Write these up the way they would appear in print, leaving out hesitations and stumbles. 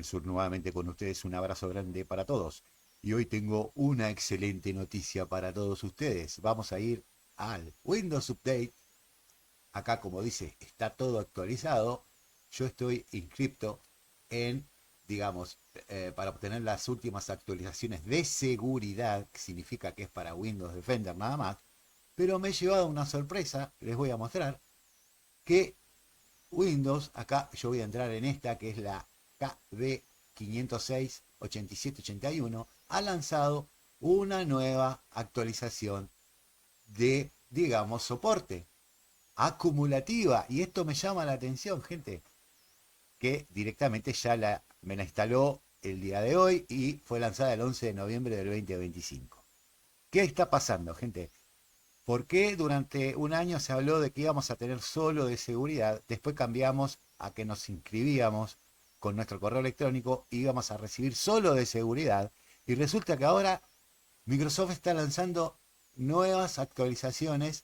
del Sur nuevamente con ustedes. Un abrazo grande para todos. Y hoy tengo una excelente noticia para todos ustedes. Vamos a ir al Windows Update. Acá, como dice, está todo actualizado. Yo estoy inscripto en, digamos, para obtener las últimas actualizaciones de seguridad, que significa que es para Windows Defender nada más. Pero me he llevado una sorpresa, les voy a mostrar, que Windows, acá yo voy a entrar en esta, que es la KB 506-8781, ha lanzado una nueva actualización de, digamos, soporte acumulativa. Y esto me llama la atención, gente, que directamente me la instaló el día de hoy y fue lanzada el 11 de noviembre del 2025. ¿Qué está pasando, gente? ¿Por qué durante un año se habló de que íbamos a tener solo de seguridad? Después cambiamos a que nos inscribíamos con nuestro correo electrónico y íbamos a recibir solo de seguridad. Y resulta que ahora Microsoft está lanzando nuevas actualizaciones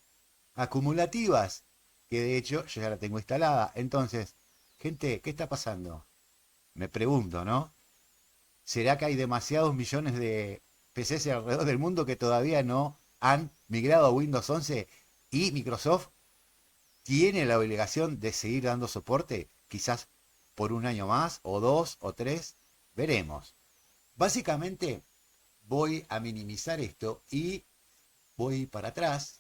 acumulativas, que de hecho yo ya la tengo instalada. Entonces, gente, ¿qué está pasando? Me pregunto, ¿no? ¿Será que hay demasiados millones de PCs alrededor del mundo que todavía no han migrado a Windows 11 y Microsoft tiene la obligación de seguir dando soporte? Quizás por un año más, o dos, o tres, veremos. Básicamente voy a minimizar esto y voy para atrás.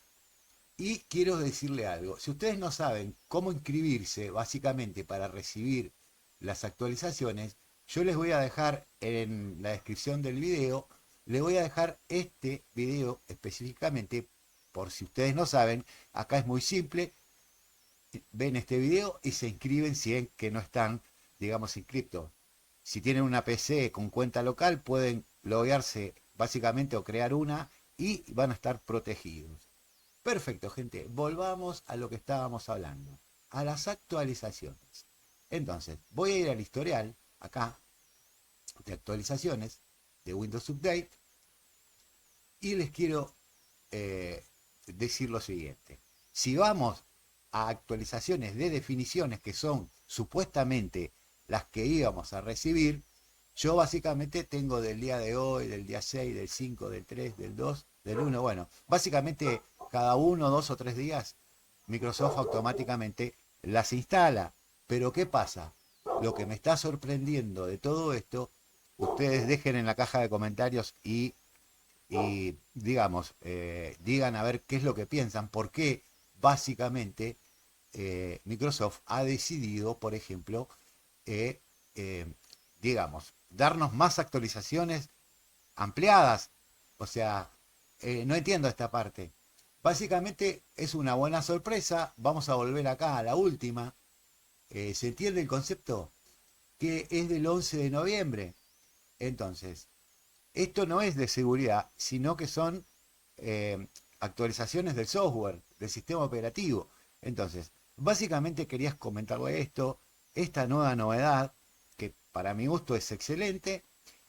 Y quiero decirle algo, si ustedes no saben cómo inscribirse básicamente para recibir las actualizaciones, yo les voy a dejar en la descripción del video, les voy a dejar este video específicamente, por si ustedes no saben, acá es muy simple, ven este video y se inscriben si es que no están, digamos, inscriptos. Si tienen una PC con cuenta local, pueden loguearse básicamente o crear una y van a estar protegidos. Perfecto, gente. Volvamos a lo que estábamos hablando, a las actualizaciones. Entonces, voy a ir al historial, acá, de actualizaciones, de Windows Update, y les quiero decir lo siguiente. Si vamos a actualizaciones de definiciones que son supuestamente las que íbamos a recibir, yo básicamente tengo del día de hoy, del día 6, del 5, del 3, del 2, del 1, bueno, básicamente cada 1, 2 o 3 días Microsoft automáticamente las instala. Pero ¿qué pasa? Lo que me está sorprendiendo de todo esto, ustedes dejen en la caja de comentarios y digamos, digan a ver qué es lo que piensan, por qué básicamente Microsoft ha decidido, por ejemplo, eh, eh, digamos, darnos más actualizaciones ampliadas. O sea, no entiendo esta parte. Básicamente es una buena sorpresa. Vamos a volver acá a la última. ¿Se entiende el concepto? Que es del 11 de noviembre. Entonces, esto no es de seguridad, sino que son actualizaciones del software, del sistema operativo. Entonces, básicamente querías comentarle esto, esta nueva novedad, que para mi gusto es excelente.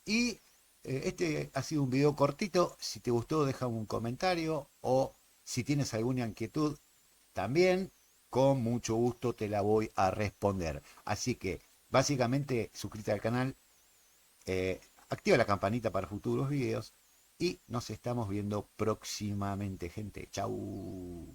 Y este ha sido un video cortito. Si te gustó, deja un comentario, o si tienes alguna inquietud, también con mucho gusto te la voy a responder. Así que, básicamente, suscríbete al canal, activa la campanita para futuros videos y nos estamos viendo próximamente, gente. Chau.